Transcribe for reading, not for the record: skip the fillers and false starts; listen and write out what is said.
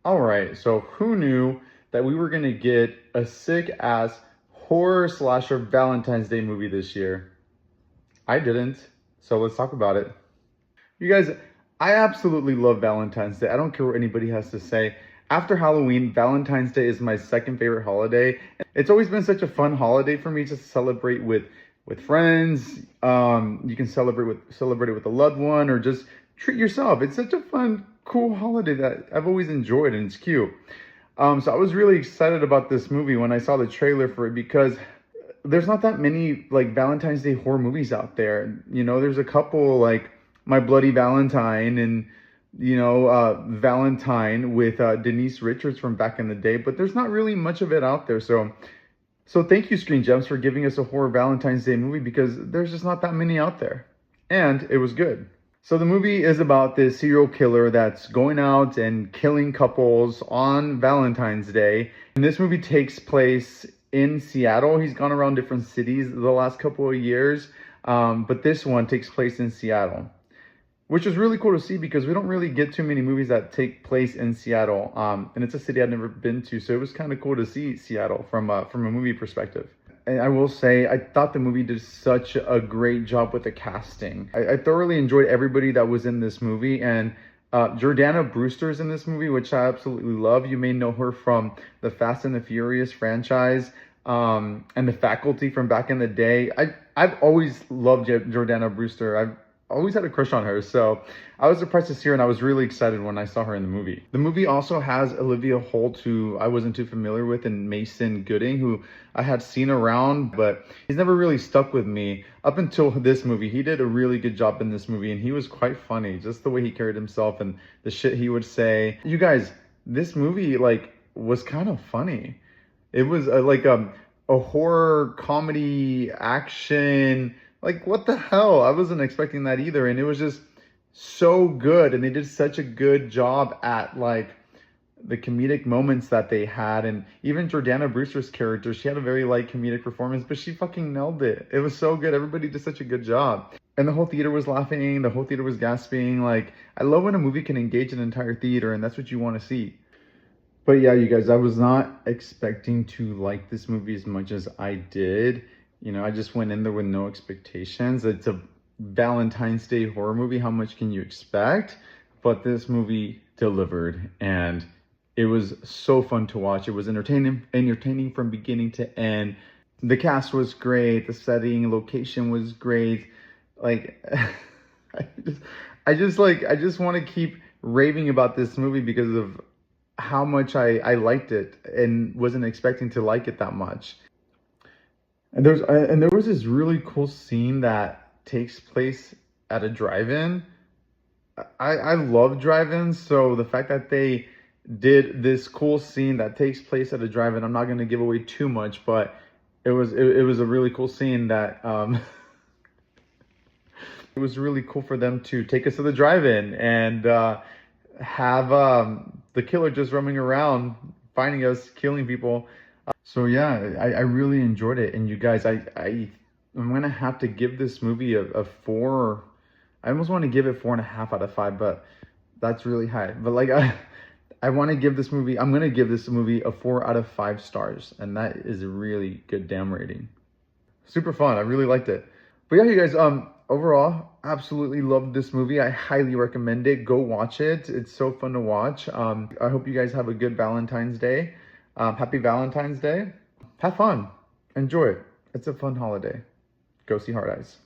All right, so who knew that we were gonna get a sick ass horror slasher Valentine's Day movie this year? I didn't, so let's talk about it. You guys, I absolutely love Valentine's Day. I don't care what anybody has to say. After Halloween, Valentine's Day is my second favorite holiday. It's always been such a fun holiday for me to celebrate with friends. You can celebrate it with a loved one or just treat yourself. It's such a fun, cool holiday that I've always enjoyed, and it's cute. So I was really excited about this movie when I saw the trailer for it because there's not that many like Valentine's Day horror movies out there. You know, there's a couple like My Bloody Valentine and Valentine with Denise Richards from back in the day, but there's not really much of it out there. So thank you, Screen Gems, for giving us a horror Valentine's Day movie because there's just not that many out there, and it was good. So the movie is about this serial killer that's going out and killing couples on Valentine's Day. And this movie takes place in Seattle. He's gone around different cities the last couple of years, but this one takes place in Seattle, which is really cool to see because we don't really get too many movies that take place in Seattle. And it's a city I've never been to, so it was kind of cool to see Seattle from a movie perspective. And I will say, I thought the movie did such a great job with the casting. I thoroughly enjoyed everybody that was in this movie. And Jordana Brewster's in this movie, which I absolutely love. You may know her from the Fast and the Furious franchise and The Faculty from back in the day. I've always loved Jordana Brewster. I've always had a crush on her, so I was surprised to see her, and I was really excited when I saw her in the movie. The movie also has Olivia Holt, who I wasn't too familiar with, and Mason Gooding, who I had seen around, but he's never really stuck with me up until this movie. He did a really good job in this movie, and he was quite funny, just the way he carried himself and the shit he would say. You guys, this movie was kind of funny. It was a horror comedy action. Like, what the hell? I wasn't expecting that either. And it was just so good. And they did such a good job at like the comedic moments that they had. And even Jordana Brewster's character, she had a very light comedic performance, but she fucking nailed it. It was so good. Everybody did such a good job. And the whole theater was laughing. The whole theater was gasping. Like, I love when a movie can engage an entire theater, and that's what you want to see. But yeah, you guys, I was not expecting to like this movie as much as I did. You know, I just went in there with no expectations. It's a Valentine's Day horror movie. How much can you expect? But this movie delivered, and it was so fun to watch. It was entertaining from beginning to end. The cast was great. The setting, location was great. Like, I just want to keep raving about this movie because of how much I liked it and wasn't expecting to like it that much. And there was this really cool scene that takes place at a drive-in. I love drive-ins, so the fact that they did this cool scene that takes place at a drive-in, I'm not going to give away too much, but it was a really cool scene that it was really cool for them to take us to the drive-in and have the killer just roaming around, finding us, killing people. So yeah, I really enjoyed it. And you guys, I'm gonna have to give this movie a 4. I almost want to give it 4.5 out of 5, but that's really high. But like I want to give this movie, I'm gonna give this movie a 4 out of 5 stars, and that is a really good damn rating. Super fun. I really liked it. But yeah, you guys, overall, absolutely loved this movie. I highly recommend it. Go watch it. It's so fun to watch. I hope you guys have a good Valentine's Day. Happy Valentine's Day. Have fun. Enjoy it. It's a fun holiday. Go see Hard Eyes.